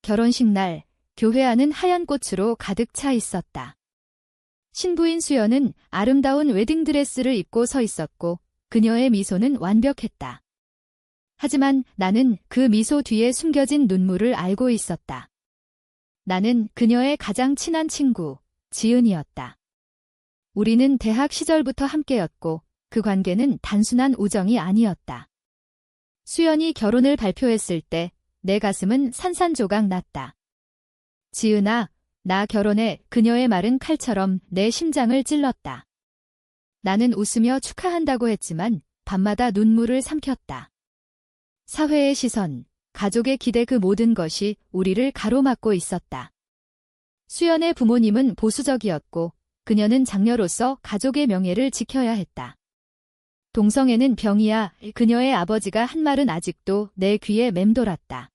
결혼식 날, 교회 안은 하얀 꽃으로 가득 차 있었다. 신부인 수연은 아름다운 웨딩드레스를 입고 서 있었고 그녀의 미소는 완벽했다. 하지만 나는 그 미소 뒤에 숨겨진 눈물을 알고 있었다. 나는 그녀의 가장 친한 친구, 지은이었다. 우리는 대학 시절부터 함께였고 그 관계는 단순한 우정이 아니었다. 수연이 결혼을 발표했을 때 내 가슴은 산산조각 났다. 지은아, 나 결혼해. 그녀의 말은 칼처럼 내 심장을 찔렀다. 나는 웃으며 축하한다고 했지만 밤마다 눈물을 삼켰다. 사회의 시선, 가족의 기대, 그 모든 것이 우리를 가로막고 있었다. 수연의 부모님은 보수적이었고 그녀는 장녀로서 가족의 명예를 지켜야 했다. 동성애는 병이야. 그녀의 아버지가 한 말은 아직도 내 귀에 맴돌았다.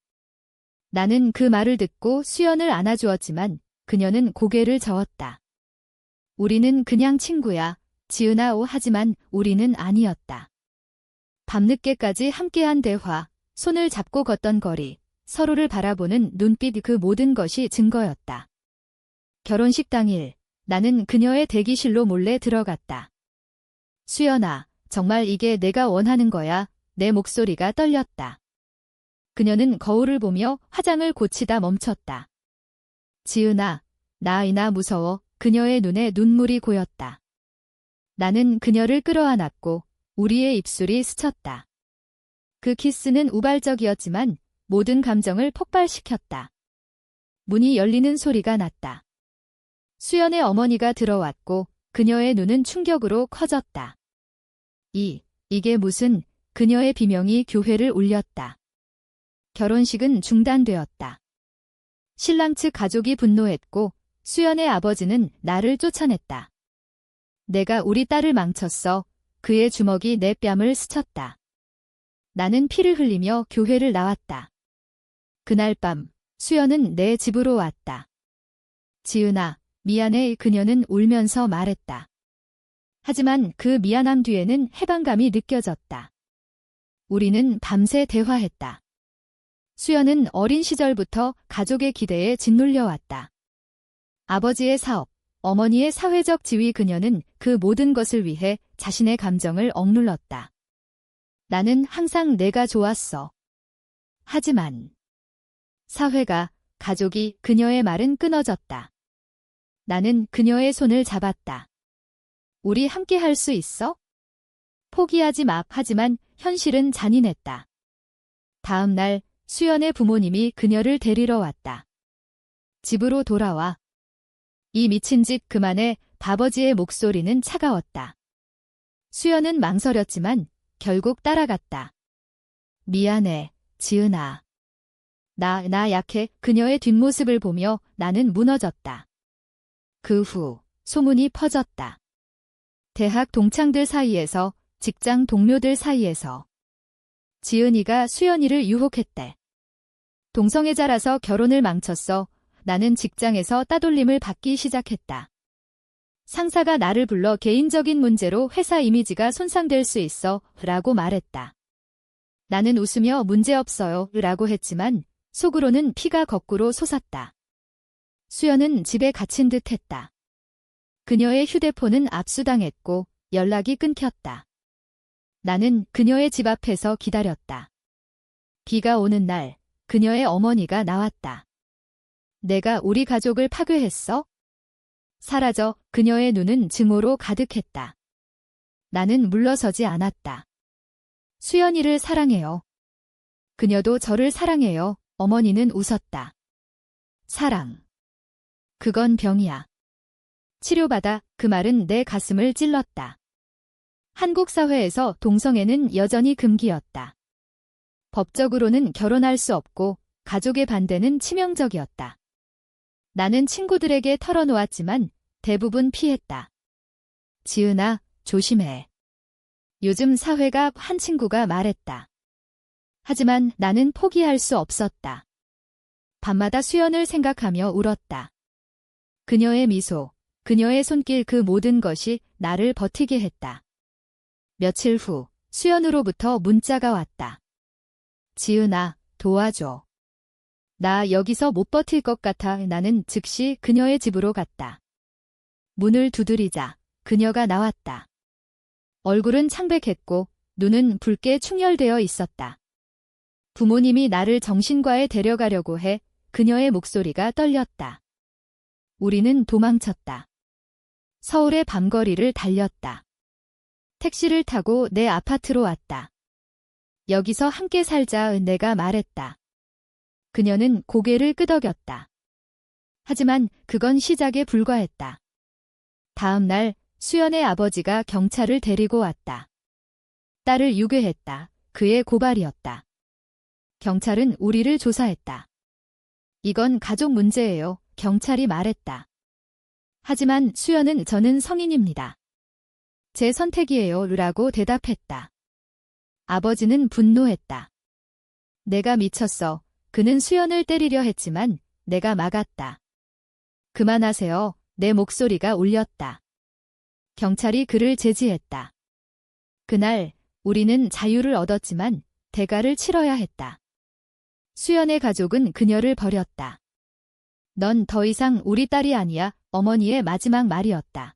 나는 그 말을 듣고 수연을 안아주었지만 그녀는 고개를 저었다. 우리는 그냥 친구야, 지은아. 하지만 우리는 아니었다. 밤늦게까지 함께한 대화, 손을 잡고 걷던 거리, 서로를 바라보는 눈빛, 그 모든 것이 증거였다. 결혼식 당일, 나는 그녀의 대기실로 몰래 들어갔다. 수연아, 정말 이게 내가 원하는 거야? 내 목소리가 떨렸다. 그녀는 거울을 보며 화장을 고치다 멈췄다. 지은아, 나 무서워. 그녀의 눈에 눈물이 고였다. 나는 그녀를 끌어안았고 우리의 입술이 스쳤다. 그 키스는 우발적이었지만 모든 감정을 폭발시켰다. 문이 열리는 소리가 났다. 수연의 어머니가 들어왔고 그녀의 눈은 충격으로 커졌다. 이게 무슨, 그녀의 비명이 교회를 울렸다. 결혼식은 중단되었다. 신랑 측 가족이 분노했고 수연의 아버지는 나를 쫓아냈다. 내가 우리 딸을 망쳤어. 그의 주먹이 내 뺨을 스쳤다. 나는 피를 흘리며 교회를 나왔다. 그날 밤 수연은 내 집으로 왔다. 지은아, 미안해. 그녀는 울면서 말했다. 하지만 그 미안함 뒤에는 해방감이 느껴졌다. 우리는 밤새 대화했다. 수연은 어린 시절부터 가족의 기대에 짓눌려왔다. 아버지의 사업, 어머니의 사회적 지위, 그녀는 그 모든 것을 위해 자신의 감정을 억눌렀다. 나는 항상 내가 좋았어. 하지만 사회가, 가족이, 그녀의 말은 끊어졌다. 나는 그녀의 손을 잡았다. 우리 함께 할 수 있어? 포기하지 마. 하지만 현실은 잔인했다. 다음 날 수연의 부모님이 그녀를 데리러 왔다. 집으로 돌아와. 이 미친 짓 그만해. 아버지의 목소리는 차가웠다. 수연은 망설였지만 결국 따라갔다. 미안해, 지은아. 나 약해. 그녀의 뒷모습을 보며 나는 무너졌다. 그 후 소문이 퍼졌다. 대학 동창들 사이에서, 직장 동료들 사이에서. 지은이가 수연이를 유혹했대. 동성애자라서 결혼을 망쳤어. 나는 직장에서 따돌림을 받기 시작했다. 상사가 나를 불러 개인적인 문제로 회사 이미지가 손상될 수 있어 라고 말했다. 나는 웃으며 문제없어요 라고 했지만 속으로는 피가 거꾸로 솟았다. 수연은 집에 갇힌 듯 했다. 그녀의 휴대폰은 압수당했고 연락이 끊겼다. 나는 그녀의 집 앞에서 기다렸다. 비가 오는 날 그녀의 어머니가 나왔다. 내가 우리 가족을 파괴했어? 사라져. 그녀의 눈은 증오로 가득했다. 나는 물러서지 않았다. 수연이를 사랑해요. 그녀도 저를 사랑해요. 어머니는 웃었다. 사랑. 그건 병이야. 치료받아. 그 말은 내 가슴을 찔렀다. 한국 사회에서 동성애는 여전히 금기였다. 법적으로는 결혼할 수 없고 가족의 반대는 치명적이었다. 나는 친구들에게 털어놓았지만 대부분 피했다. 지은아, 조심해. 요즘 사회가, 한 친구가 말했다. 하지만 나는 포기할 수 없었다. 밤마다 수연을 생각하며 울었다. 그녀의 미소, 그녀의 손길, 그 모든 것이 나를 버티게 했다. 며칠 후 수연으로부터 문자가 왔다. 지은아, 도와줘. 나 여기서 못 버틸 것 같아. 나는 즉시 그녀의 집으로 갔다. 문을 두드리자 그녀가 나왔다. 얼굴은 창백했고 눈은 붉게 충혈되어 있었다. 부모님이 나를 정신과에 데려가려고 해 그녀의 목소리가 떨렸다. 우리는 도망쳤다. 서울의 밤거리를 달렸다. 택시를 타고 내 아파트로 왔다. 여기서 함께 살자 내가 말했다. 그녀는 고개를 끄덕였다. 하지만 그건 시작에 불과했다. 다음 날 수연의 아버지가 경찰을 데리고 왔다. 딸을 유괴했다. 그의 고발이었다. 경찰은 우리를 조사했다. 이건 가족 문제예요. 경찰이 말했다. 하지만 수연은 저는 성인입니다. 제 선택이에요. 라고 대답했다. 아버지는 분노했다. 내가 미쳤어. 그는 수연을 때리려 했지만 내가 막았다. 그만하세요. 내 목소리가 울렸다. 경찰이 그를 제지했다. 그날 우리는 자유를 얻었지만 대가를 치러야 했다. 수연의 가족은 그녀를 버렸다. 넌 더 이상 우리 딸이 아니야. 어머니의 마지막 말이었다.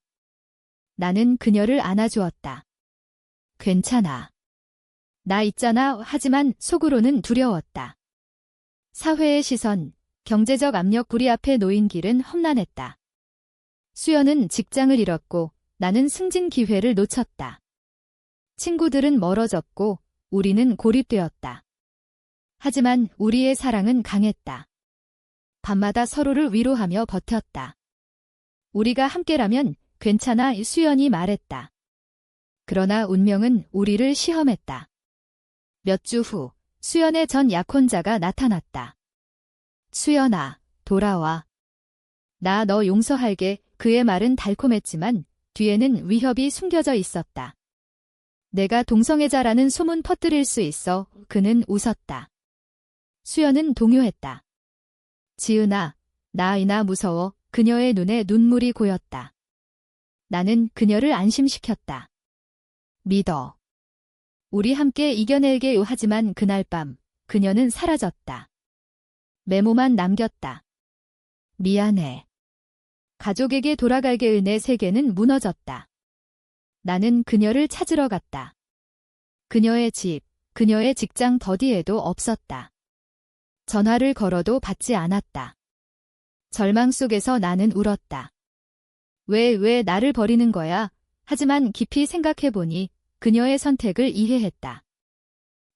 나는 그녀를 안아주었다. 괜찮아. 나 있잖아. 하지만 속으로는 두려웠다. 사회의 시선, 경제적 압력 우리 앞에 놓인 길은 험난했다. 수연은 직장을 잃었고 나는 승진 기회를 놓쳤다. 친구들은 멀어졌고 우리는 고립되었다. 하지만 우리의 사랑은 강했다. 밤마다 서로를 위로하며 버텼다. 우리가 함께라면 괜찮아. 수연이 말했다. 그러나 운명은 우리를 시험했다. 몇 주 후 수연의 전 약혼자가 나타났다. 수연아, 돌아와. 나 너 용서할게. 그의 말은 달콤했지만 뒤에는 위협이 숨겨져 있었다. 내가 동성애자라는 소문 퍼뜨릴 수 있어. 그는 웃었다. 수연은 동요했다. 지은아, 나 무서워. 그녀의 눈에 눈물이 고였다. 나는 그녀를 안심시켰다. 믿어. 우리 함께 이겨낼게요. 하지만 그날 밤 그녀는 사라졌다. 메모만 남겼다. 미안해. 가족에게 돌아갈게. 내 세계는 무너졌다. 나는 그녀를 찾으러 갔다. 그녀의 집, 그녀의 직장 더디에도 없었다. 전화를 걸어도 받지 않았다. 절망 속에서 나는 울었다. 왜 나를 버리는 거야? 하지만 깊이 생각해보니 그녀의 선택을 이해했다.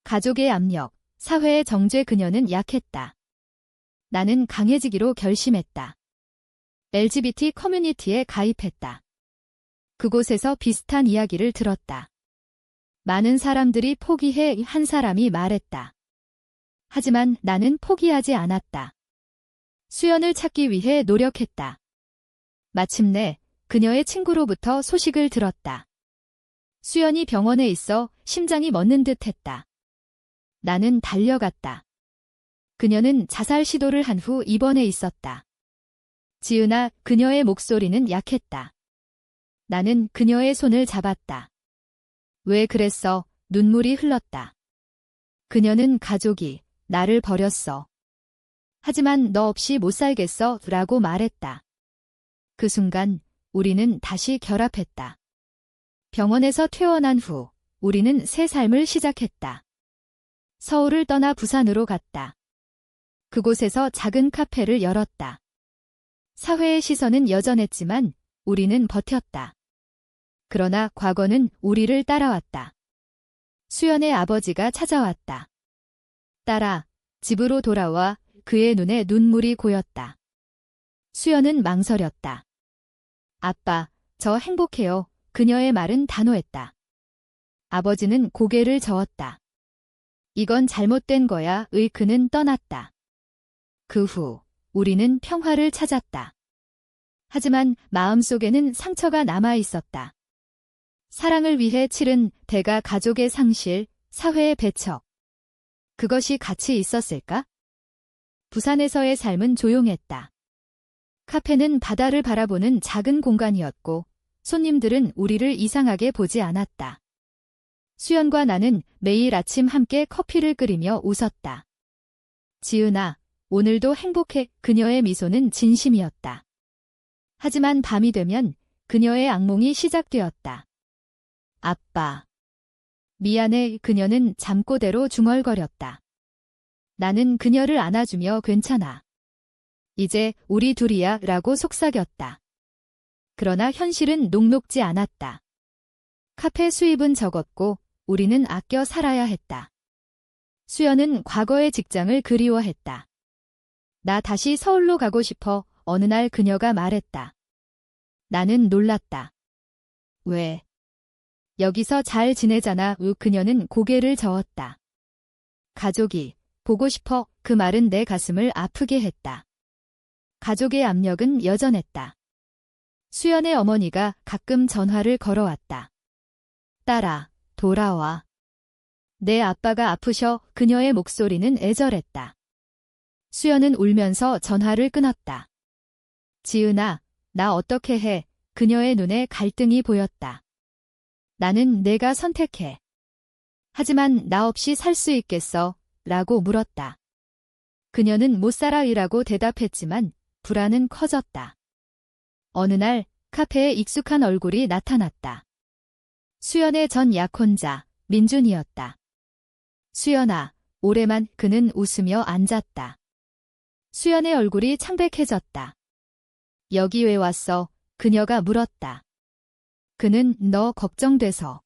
가족의 압력, 사회의 정죄. 그녀는 약했다. 나는 강해지기로 결심했다. LGBT 커뮤니티에 가입했다. 그곳에서 비슷한 이야기를 들었다. 많은 사람들이 포기해. 한 사람이 말했다. 하지만 나는 포기하지 않았다. 수연을 찾기 위해 노력했다. 마침내 그녀의 친구로부터 소식을 들었다. 수연이 병원에 있어 심장이 멎는 듯 했다. 나는 달려갔다. 그녀는 자살 시도를 한 후 입원해 있었다. 지은아, 그녀의 목소리는 약했다. 나는 그녀의 손을 잡았다. 왜 그랬어? 눈물이 흘렀다. 그녀는 가족이 나를 버렸어. 하지만 너 없이 못 살겠어. 라고 말했다. 그 순간 우리는 다시 결합했다. 병원에서 퇴원한 후 우리는 새 삶을 시작했다. 서울을 떠나 부산으로 갔다. 그곳에서 작은 카페를 열었다. 사회의 시선은 여전했지만 우리는 버텼다. 그러나 과거는 우리를 따라왔다. 수연의 아버지가 찾아왔다. 딸아, 집으로 돌아와. 그의 눈에 눈물이 고였다. 수연은 망설였다. 아빠, 저 행복해요. 그녀의 말은 단호했다. 아버지는 고개를 저었다. 이건 잘못된 거야. 그는 떠났다. 그 후 우리는 평화를 찾았다. 하지만 마음속에는 상처가 남아 있었다. 사랑을 위해 치른 대가, 가족의 상실, 사회의 배척. 그것이 가치 있었을까? 부산에서의 삶은 조용했다. 카페는 바다를 바라보는 작은 공간이었고 손님들은 우리를 이상하게 보지 않았다. 수연과 나는 매일 아침 함께 커피를 끓이며 웃었다. 지은아, 오늘도 행복해. 그녀의 미소는 진심이었다. 하지만 밤이 되면 그녀의 악몽이 시작되었다. 아빠. 미안해. 그녀는 잠꼬대로 중얼거렸다. 나는 그녀를 안아주며 괜찮아. 이제 우리 둘이야 라고 속삭였다. 그러나 현실은 녹록지 않았다. 카페 수입은 적었고 우리는 아껴 살아야 했다. 수연은 과거의 직장을 그리워했다. 나 다시 서울로 가고 싶어. 어느 날 그녀가 말했다. 나는 놀랐다. 왜? 여기서 잘 지내잖아. 그녀는 고개를 저었다. 가족이 보고 싶어. 그 말은 내 가슴을 아프게 했다. 가족의 압력은 여전했다. 수연의 어머니가 가끔 전화를 걸어왔다. 딸아, 돌아와. 내 아빠가 아프셔. 그녀의 목소리는 애절했다. 수연은 울면서 전화를 끊었다. 지은아, 나 어떻게 해? 그녀의 눈에 갈등이 보였다. 나는 내가 선택해. 하지만 나 없이 살 수 있겠어? 라고 물었다. 그녀는 못 살아 이라고 대답했지만 불안은 커졌다. 어느 날 카페에 익숙한 얼굴이 나타났다. 수연의 전 약혼자, 민준이었다. 수연아, 오래만. 그는 웃으며 앉았다. 수연의 얼굴이 창백해졌다. 여기 왜 왔어? 그녀가 물었다. 그는 너 걱정돼서.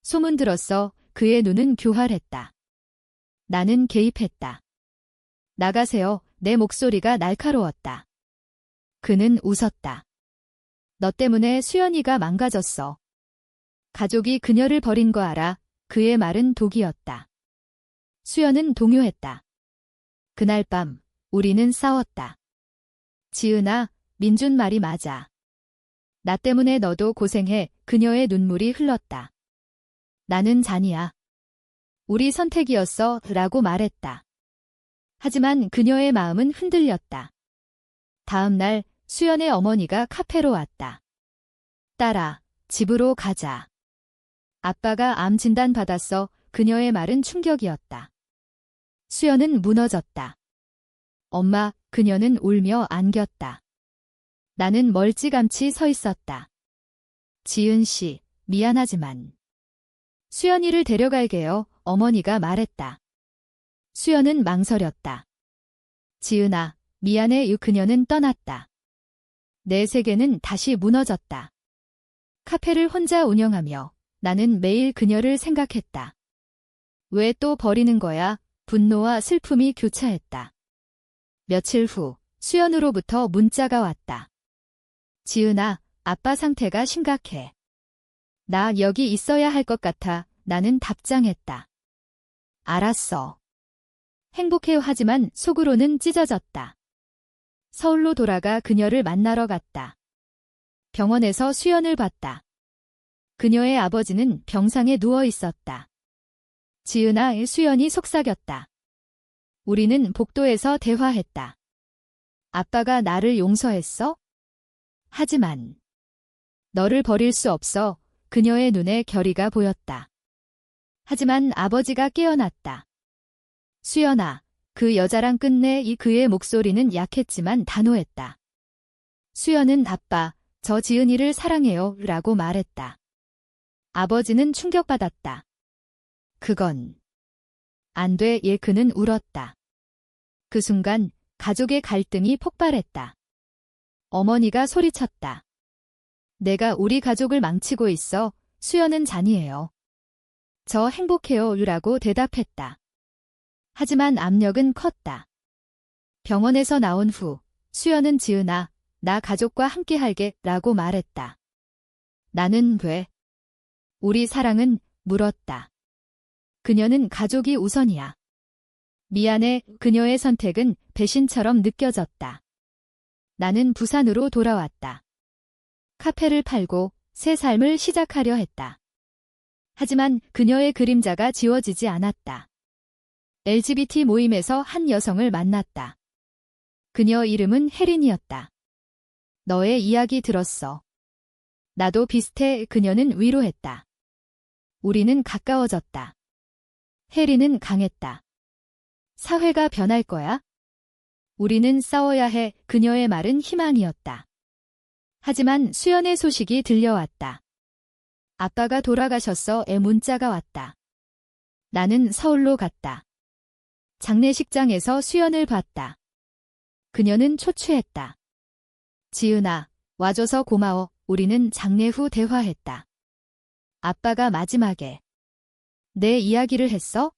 소문 들었어. 그의 눈은 교활했다. 나는 개입했다. 나가세요. 내 목소리가 날카로웠다. 그는 웃었다. 너 때문에 수연이가 망가졌어. 가족이 그녀를 버린 거 알아? 그의 말은 독이었다. 수연은 동요했다. 그날 밤 우리는 싸웠다. 지은아, 민준 말이 맞아. 나 때문에 너도 고생해. 그녀의 눈물이 흘렀다. 나는 잔이야. 우리 선택이었어 라고 말했다. 하지만 그녀의 마음은 흔들렸다. 다음 날 수연의 어머니가 카페로 왔다. 딸아, 집으로 가자. 아빠가 암 진단 받았어. 그녀의 말은 충격이었다. 수연은 무너졌다. 엄마, 그녀는 울며 안겼다. 나는 멀찌감치 서 있었다. 지은 씨, 미안하지만. 수연이를 데려갈게요. 어머니가 말했다. 수연은 망설였다. 지은아, 미안해. 그녀는 떠났다. 내 세계는 다시 무너졌다. 카페를 혼자 운영하며 나는 매일 그녀를 생각했다. 왜 또 버리는 거야? 분노와 슬픔이 교차했다. 며칠 후 수연으로부터 문자가 왔다. 지은아, 아빠 상태가 심각해. 나 여기 있어야 할 것 같아. 나는 답장했다. 알았어. 행복해. 하지만 속으로는 찢어졌다. 서울로 돌아가 그녀를 만나러 갔다. 병원에서 수연을 봤다. 그녀의 아버지는 병상에 누워 있었다. 지은아, 수연이 속삭였다. 우리는 복도에서 대화했다. 아빠가 나를 용서했어? 하지만 너를 버릴 수 없어. 그녀의 눈에 결의가 보였다. 하지만 아버지가 깨어났다. 수연아, 그 여자랑 끝내. 그의 목소리는 약했지만 단호했다. 수연은 아빠, 저 지은이를 사랑해요 라고 말했다. 아버지는 충격받았다. 그건 안 돼. 그는 울었다. 그 순간 가족의 갈등이 폭발했다. 어머니가 소리쳤다. 내가 우리 가족을 망치고 있어. 수연은 잔이에요. 저 행복해요 라고 대답했다. 하지만 압력은 컸다. 병원에서 나온 후 수연은 지은아, 나 가족과 함께할게 라고 말했다. 나는 왜? 우리 사랑은? 물었다. 그녀는 가족이 우선이야. 미안해. 그녀의 선택은 배신처럼 느껴졌다. 나는 부산으로 돌아왔다. 카페를 팔고 새 삶을 시작하려 했다. 하지만 그녀의 그림자가 지워지지 않았다. LGBT 모임에서 한 여성을 만났다. 그녀 이름은 혜린이었다. 너의 이야기 들었어. 나도 비슷해. 그녀는 위로했다. 우리는 가까워졌다. 혜린은 강했다. 사회가 변할 거야? 우리는 싸워야 해. 그녀의 말은 희망이었다. 하지만 수연의 소식이 들려왔다. 아빠가 돌아가셨어의 문자가 왔다. 나는 서울로 갔다. 장례식장에서 수연을 봤다. 그녀는 초췌했다. 지은아, 와줘서 고마워. 우리는 장례 후 대화했다. 아빠가 마지막에 내 이야기를 했어?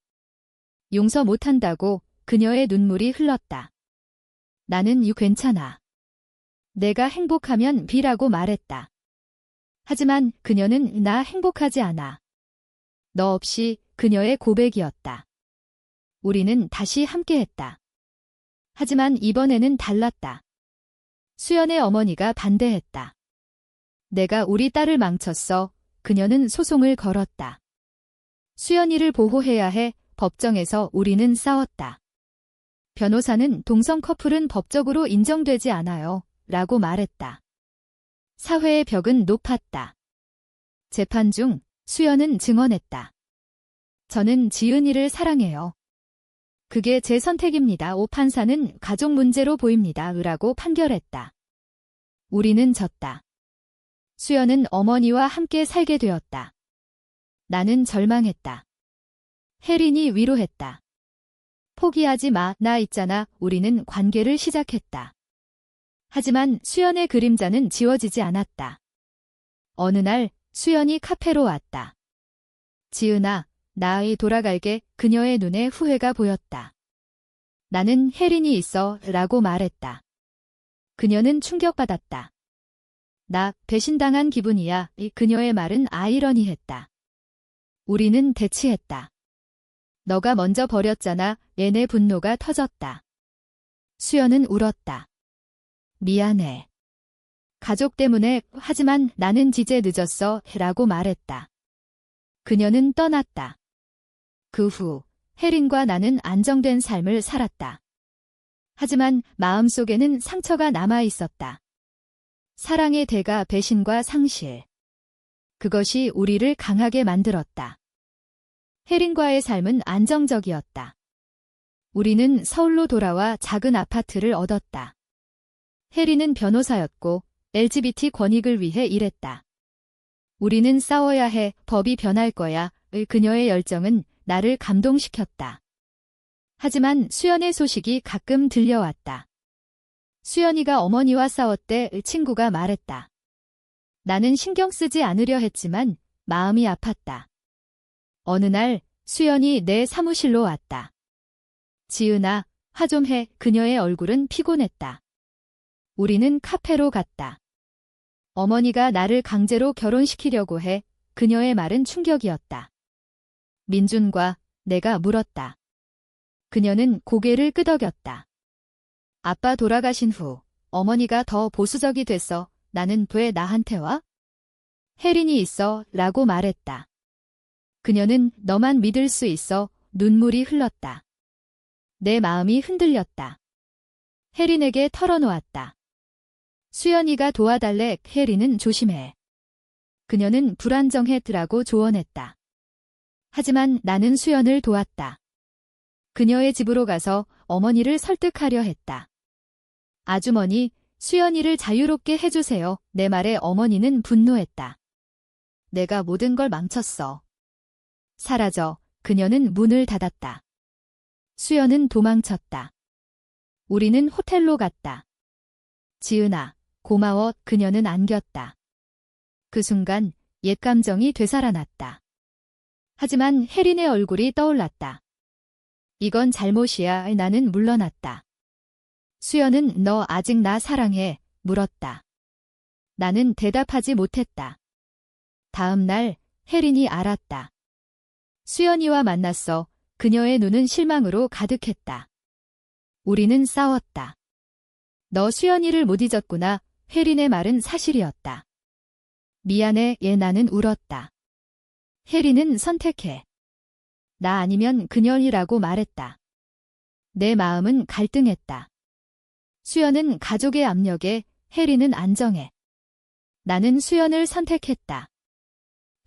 용서 못한다고. 그녀의 눈물이 흘렀다. 나는 괜찮아. 내가 행복하면 비라고 말했다. 하지만 그녀는 나 행복하지 않아. 너 없이. 그녀의 고백이었다. 우리는 다시 함께했다. 하지만 이번에는 달랐다. 수연의 어머니가 반대했다. 내가 우리 딸을 망쳤어. 그녀는 소송을 걸었다. 수연이를 보호해야 해. 법정에서 우리는 싸웠다. 변호사는 동성 커플은 법적으로 인정되지 않아요. 라고 말했다. 사회의 벽은 높았다. 재판 중 수연은 증언했다. 저는 지은이를 사랑해요. 그게 제 선택입니다. 오 판사는 가족 문제로 보입니다. 라고 판결했다. 우리는 졌다. 수연은 어머니와 함께 살게 되었다. 나는 절망했다. 혜린이 위로했다. 포기하지 마. 나 있잖아. 우리는 관계를 시작했다. 하지만 수연의 그림자는 지워지지 않았다. 어느 날 수연이 카페로 왔다. 지은아, 나의 돌아갈게. 그녀의 눈에 후회가 보였다. 나는 혜린이 있어. 라고 말했다. 그녀는 충격받았다. 나 배신당한 기분이야. 그녀의 말은 아이러니했다. 우리는 대치했다. 너가 먼저 버렸잖아. 내 분노가 터졌다. 수연은 울었다. 미안해. 가족 때문에. 하지만 나는 이제 늦었어. 라고 말했다. 그녀는 떠났다. 그 후 혜린과 나는 안정된 삶을 살았다. 하지만 마음속에는 상처가 남아 있었다. 사랑의 대가 배신과 상실. 그것이 우리를 강하게 만들었다. 혜린과의 삶은 안정적이었다. 우리는 서울로 돌아와 작은 아파트를 얻었다. 혜린은 변호사였고 LGBT 권익을 위해 일했다. 우리는 싸워야 해. 법이 변할 거야. 그녀의 열정은 나를 감동시켰다. 하지만 수연의 소식이 가끔 들려왔다. 수연이가 어머니와 싸웠대. 친구가 말했다. 나는 신경 쓰지 않으려 했지만 마음이 아팠다. 어느 날 수연이 내 사무실로 왔다. 지은아, 화 좀 해. 그녀의 얼굴은 피곤했다. 우리는 카페로 갔다. 어머니가 나를 강제로 결혼시키려고 해. 그녀의 말은 충격이었다. 민준과 내가 물었다. 그녀는 고개를 끄덕였다. 아빠 돌아가신 후 어머니가 더 보수적이 됐어. 나는 왜 나한테 와? 혜린이 있어. 라고 말했다. 그녀는 너만 믿을 수 있어. 눈물이 흘렀다. 내 마음이 흔들렸다. 혜린에게 털어놓았다. 수연이가 도와달래. 혜린은 조심해. 그녀는 불안정했더라고 조언했다. 하지만 나는 수연을 도왔다. 그녀의 집으로 가서 어머니를 설득하려 했다. 아주머니, 수연이를 자유롭게 해주세요. 내 말에 어머니는 분노했다. 내가 모든 걸 망쳤어. 사라져. 그녀는 문을 닫았다. 수연은 도망쳤다. 우리는 호텔로 갔다. 지은아, 고마워. 그녀는 안겼다. 그 순간 옛 감정이 되살아났다. 하지만 혜린의 얼굴이 떠올랐다. 이건 잘못이야. 나는 물러났다. 수연은 너 아직 나 사랑해? 물었다. 나는 대답하지 못했다. 다음 날 혜린이 알았다. 수연이와 만났어. 그녀의 눈은 실망으로 가득했다. 우리는 싸웠다. 너 수연이를 못 잊었구나. 혜린의 말은 사실이었다. 미안해. 나는 울었다. 혜린은 선택해. 나 아니면 그녀이라고 말했다. 내 마음은 갈등했다. 수연은 가족의 압력에, 혜린은 안정에. 나는 수연을 선택했다.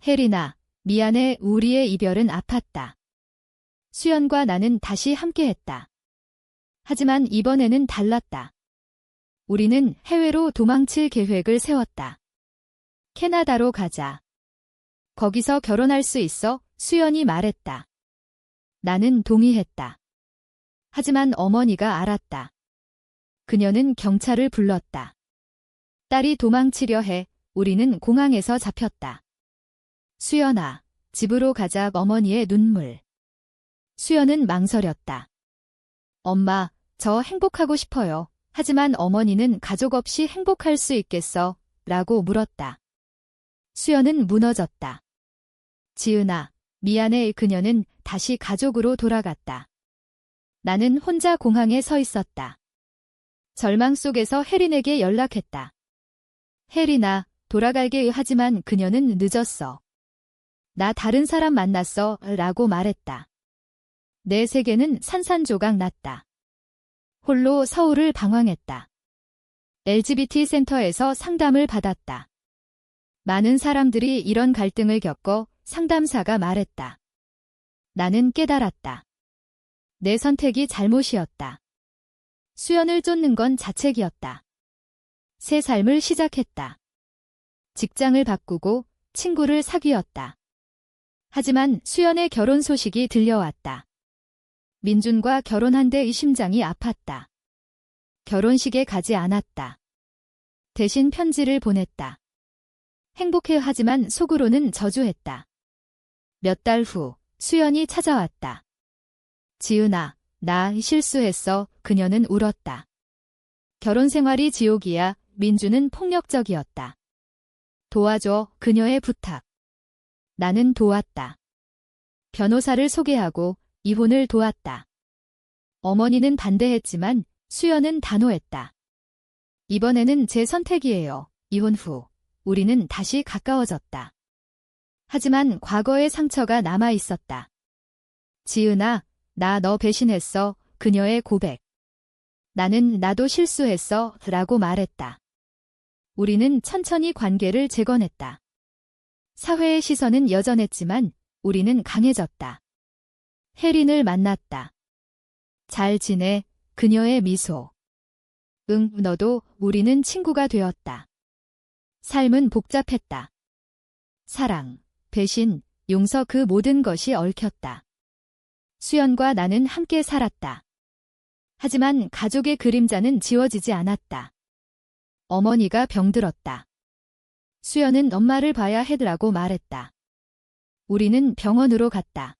혜린아, 미안해. 우리의 이별은 아팠다. 수연과 나는 다시 함께했다. 하지만 이번에는 달랐다. 우리는 해외로 도망칠 계획을 세웠다. 캐나다로 가자. 거기서 결혼할 수 있어? 수연이 말했다. 나는 동의했다. 하지만 어머니가 알았다. 그녀는 경찰을 불렀다. 딸이 도망치려 해. 우리는 공항에서 잡혔다. 수연아, 집으로 가자. 어머니의 눈물. 수연은 망설였다. 엄마, 저 행복하고 싶어요. 하지만 어머니는 가족 없이 행복할 수 있겠어? 라고 물었다. 수연은 무너졌다. 지은아, 미안해. 그녀는 다시 가족으로 돌아갔다. 나는 혼자 공항에 서 있었다. 절망 속에서 혜린에게 연락했다. 혜린아, 돌아갈게. 하지만 그녀는 늦었어. 나 다른 사람 만났어. 라고 말했다. 내 세계는 산산조각 났다. 홀로 서울을 방황했다. LGBT 센터에서 상담을 받았다. 많은 사람들이 이런 갈등을 겪어. 상담사가 말했다. 나는 깨달았다. 내 선택이 잘못이었다. 수연을 쫓는 건 자책이었다. 새 삶을 시작했다. 직장을 바꾸고 친구를 사귀었다. 하지만 수연의 결혼 소식이 들려왔다. 민준과 결혼한데 심장이 아팠다. 결혼식에 가지 않았다. 대신 편지를 보냈다. 행복해. 하지만 속으로는 저주했다. 몇 달 후 수연이 찾아왔다. 지은아, 나 실수했어. 그녀는 울었다. 결혼 생활이 지옥이야. 민주는 폭력적이었다. 도와줘. 그녀의 부탁. 나는 도왔다. 변호사를 소개하고 이혼을 도왔다. 어머니는 반대했지만 수연은 단호했다. 이번에는 제 선택이에요. 이혼 후 우리는 다시 가까워졌다. 하지만 과거의 상처가 남아 있었다. 지은아, 나 너 배신했어. 그녀의 고백. 나는 나도 실수했어. 라고 말했다. 우리는 천천히 관계를 재건했다. 사회의 시선은 여전했지만 우리는 강해졌다. 혜린을 만났다. 잘 지내? 그녀의 미소. 응, 너도. 우리는 친구가 되었다. 삶은 복잡했다. 사랑, 배신, 용서, 그 모든 것이 얽혔다. 수연과 나는 함께 살았다. 하지만 가족의 그림자는 지워지지 않았다. 어머니가 병들었다. 수연은 엄마를 봐야 해라고 말했다. 우리는 병원으로 갔다.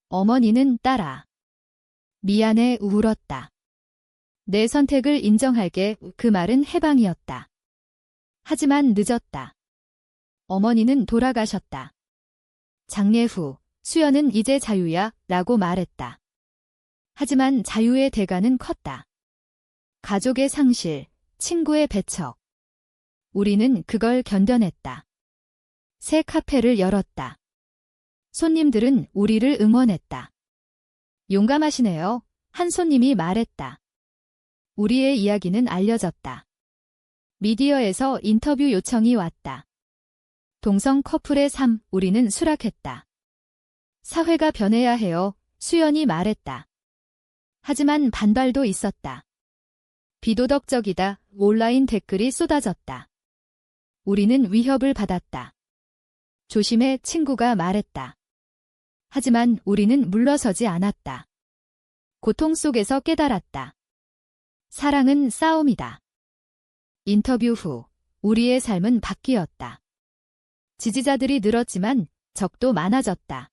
어머니는 딸아. 미안해. 울었다. 내 선택을 인정할게. 그 말은 해방이었다. 하지만 늦었다. 어머니는 돌아가셨다. 장례 후 수연은 이제 자유야 라고 말했다. 하지만 자유의 대가는 컸다. 가족의 상실, 친구의 배척. 우리는 그걸 견뎌냈다. 새 카페를 열었다. 손님들은 우리를 응원했다. 용감하시네요. 한 손님이 말했다. 우리의 이야기는 알려졌다. 미디어에서 인터뷰 요청이 왔다. 동성 커플의 삶, 우리는 수락했다. 사회가 변해야 해요. 수연이 말했다. 하지만 반발도 있었다. 비도덕적이다. 온라인 댓글이 쏟아졌다. 우리는 위협을 받았다. 조심해. 친구가 말했다. 하지만 우리는 물러서지 않았다. 고통 속에서 깨달았다. 사랑은 싸움이다. 인터뷰 후 우리의 삶은 바뀌었다. 지지자들이 늘었지만 적도 많아졌다.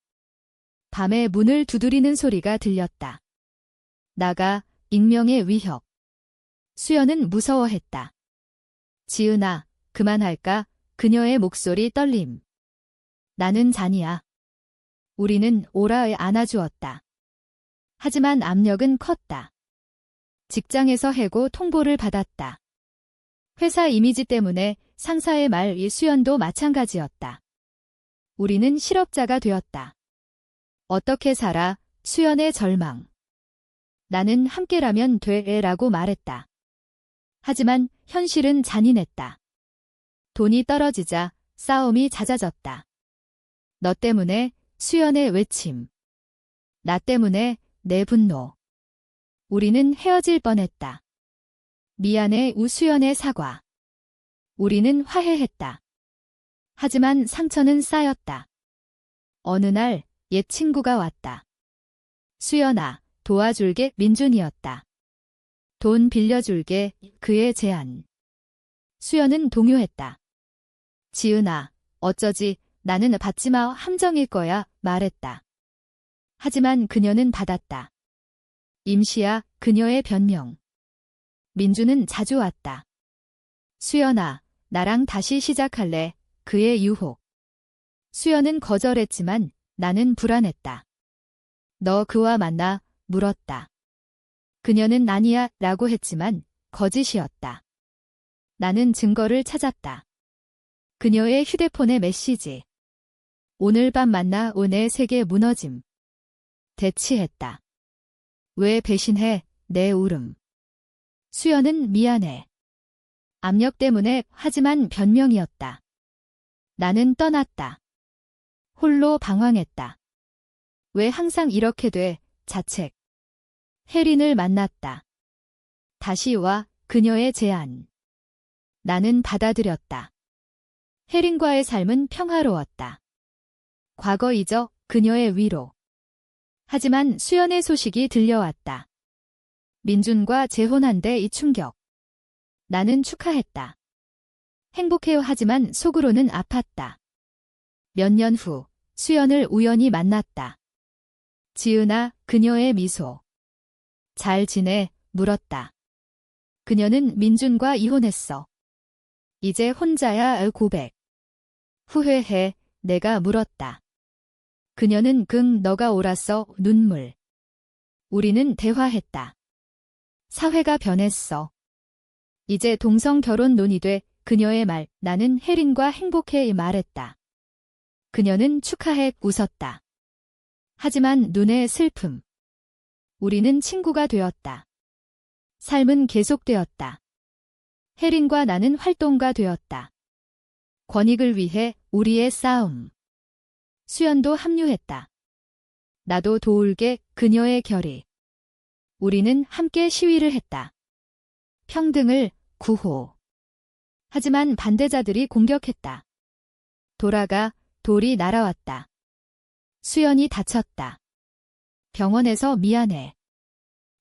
밤에 문을 두드리는 소리가 들렸다. 나가. 익명의 위협. 수연은 무서워했다. 지은아, 그만할까? 그녀의 목소리 떨림. 나는 잔이야. 우리는 오라에 안아주었다. 하지만 압력은 컸다. 직장에서 해고 통보를 받았다. 회사 이미지 때문에 상사의 말이. 수연도 마찬가지였다. 우리는 실업자가 되었다. 어떻게 살아? 수연의 절망. 나는 함께라면 돼. 라고 말했다. 하지만 현실은 잔인했다. 돈이 떨어지자 싸움이 잦아졌다. 너 때문에. 수연의 외침. 나 때문에. 내 분노. 우리는 헤어질 뻔했다. 미안해 우수연의 사과. 우리는 화해했다. 하지만 상처는 쌓였다. 어느 날 옛 친구가 왔다. 수연아, 도와줄게. 민준이었다. 돈 빌려줄게. 그의 제안. 수연은 동요했다. 지은아, 어쩌지, 나는 받지마. 함정일 거야. 말했다. 하지만 그녀는 받았다. 임시야. 그녀의 변명. 민주는 자주 왔다. 수연아, 나랑 다시 시작할래. 그의 유혹. 수연은 거절했지만 나는 불안했다. 너 그와 만나? 물었다. 그녀는 아니야 라고 했지만 거짓이었다. 나는 증거를 찾았다. 그녀의 휴대폰의 메시지. 오늘 밤 만나. 내 세계 무너짐. 대치했다. 왜 배신해? 내 울음. 수연은 미안해. 압력 때문에. 하지만 변명이었다. 나는 떠났다. 홀로 방황했다. 왜 항상 이렇게 돼? 자책. 혜린을 만났다. 다시 와. 그녀의 제안. 나는 받아들였다. 혜린과의 삶은 평화로웠다. 과거 잊어. 그녀의 위로. 하지만 수연의 소식이 들려왔다. 민준과 재혼한대. 이 충격. 나는 축하했다. 행복해요. 하지만 속으로는 아팠다. 몇 년 후 수연을 우연히 만났다. 지은아. 그녀의 미소. 잘 지내? 물었다. 그녀는 민준과 이혼했어. 이제 혼자야. 고백. 후회해? 내가 물었다. 그녀는 너가 옳았어. 눈물. 우리는 대화했다. 사회가 변했어. 이제 동성 결혼 논의돼. 그녀의 말. 나는 혜린과 행복해. 말했다. 그녀는 축하해. 웃었다. 하지만 눈에 슬픔. 우리는 친구가 되었다. 삶은 계속되었다. 혜린과 나는 활동가 되었다. 권익을 위해 우리의 싸움. 수연도 합류했다. 나도 도울게. 그녀의 결의. 우리는 함께 시위를 했다. 평등을. 구호. 하지만 반대자들이 공격했다. 돌아가. 돌이 날아왔다. 수연이 다쳤다. 병원에서 미안해.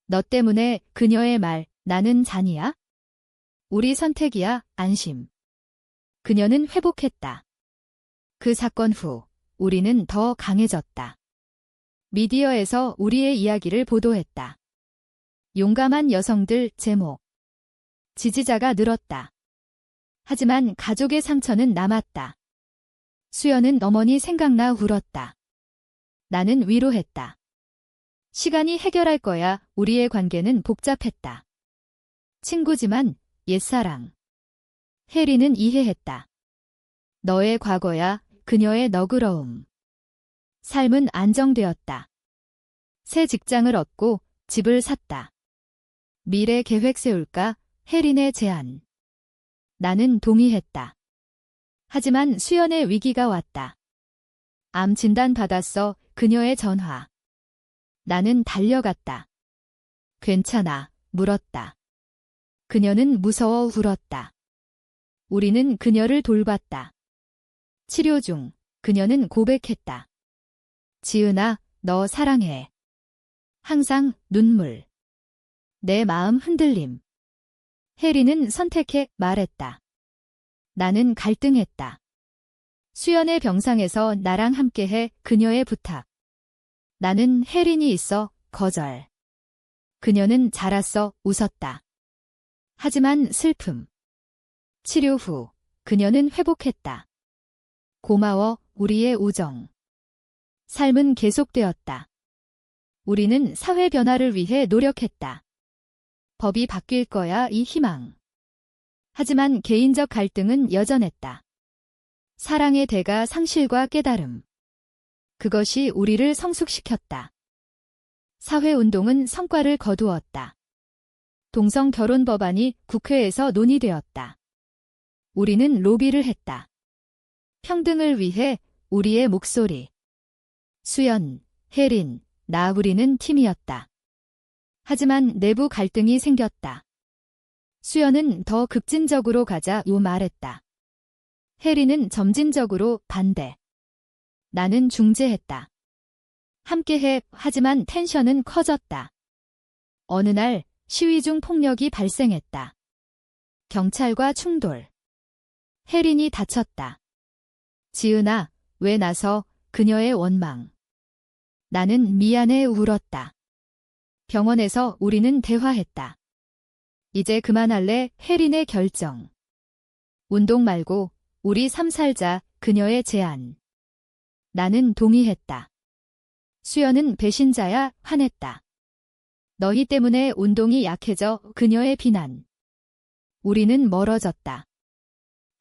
너 때문에. 그녀의 말. 나는 잔이야? 우리 선택이야. 안심. 그녀는 회복했다. 그 사건 후 우리는 더 강해졌다. 미디어에서 우리의 이야기를 보도했다. 용감한 여성들. 제목. 지지자가 늘었다. 하지만 가족의 상처는 남았다. 수연은 어머니 생각나 울었다. 나는 위로했다. 시간이 해결할 거야. 우리의 관계는 복잡했다. 친구지만 옛사랑. 혜리는 이해했다. 너의 과거야. 그녀의 너그러움. 삶은 안정되었다. 새 직장을 얻고 집을 샀다. 미래 계획 세울까? 혜린의 제안. 나는 동의했다. 하지만 수연의 위기가 왔다. 암 진단 받았어. 그녀의 전화. 나는 달려갔다. 괜찮아? 물었다. 그녀는 무서워 울었다. 우리는 그녀를 돌봤다. 치료 중 그녀는 고백했다. 지은아, 너 사랑해. 항상. 눈물. 내 마음 흔들림. 혜리는 선택해. 말했다. 나는 갈등했다. 수연의 병상에서 나랑 함께해. 그녀의 부탁. 나는 혜린이 있어. 거절. 그녀는 자랐어. 웃었다. 하지만 슬픔. 치료 후 그녀는 회복했다. 고마워. 우리의 우정. 삶은 계속되었다. 우리는 사회 변화를 위해 노력했다. 법이 바뀔 거야. 이 희망. 하지만 개인적 갈등은 여전했다. 사랑의 대가 상실과 깨달음. 그것이 우리를 성숙시켰다. 사회운동은 성과를 거두었다. 동성 결혼 법안이 국회에서 논의되었다. 우리는 로비를 했다. 평등을 위해 우리의 목소리. 수연, 혜린, 우리는 팀이었다. 하지만 내부 갈등이 생겼다. 수연은 더 급진적으로 가자 말했다. 혜리는 점진적으로 반대. 나는 중재했다. 함께해. 하지만 텐션은 커졌다. 어느 날 시위 중 폭력이 발생했다. 경찰과 충돌. 혜린이 다쳤다. 지은아, 왜 나서? 그녀의 원망. 나는 미안해 울었다. 병원에서 우리는 대화했다. 이제 그만할래? 혜린의 결정. 운동 말고 우리 삶 살자. 그녀의 제안. 나는 동의했다. 수연은 배신자야. 화냈다. 너희 때문에 운동이 약해져. 그녀의 비난. 우리는 멀어졌다.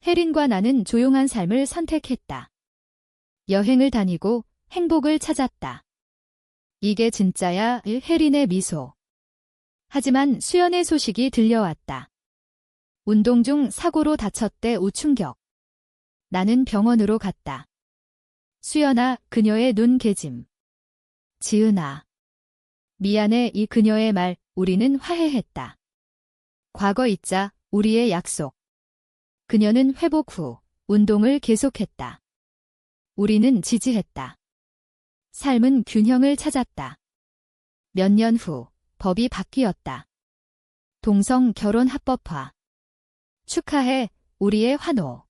혜린과 나는 조용한 삶을 선택했다. 여행을 다니고 행복을 찾았다. 이게 진짜야? 혜린의 미소. 하지만 수연의 소식이 들려왔다. 운동 중 사고로 다쳤대. 충격. 나는 병원으로 갔다. 수연아, 그녀의 눈 개짐. 지은아. 미안해. 이 그녀의 말. 우리는 화해했다. 과거 잊자. 우리의 약속. 그녀는 회복 후 운동을 계속했다. 우리는 지지했다. 삶은 균형을 찾았다. 몇 년 후 법이 바뀌었다. 동성 결혼 합법화. 축하해. 우리의 환호.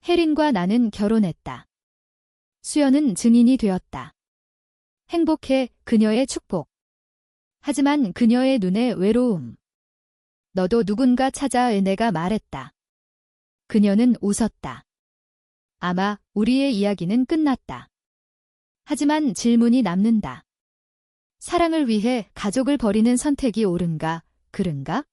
혜린과 나는 결혼했다. 수연은 증인이 되었다. 행복해. 그녀의 축복. 하지만 그녀의 눈에 외로움. 너도 누군가 찾아. 내가 말했다. 그녀는 웃었다. 아마 우리의 이야기는 끝났다. 하지만 질문이 남는다. 사랑을 위해 가족을 버리는 선택이 옳은가, 그른가?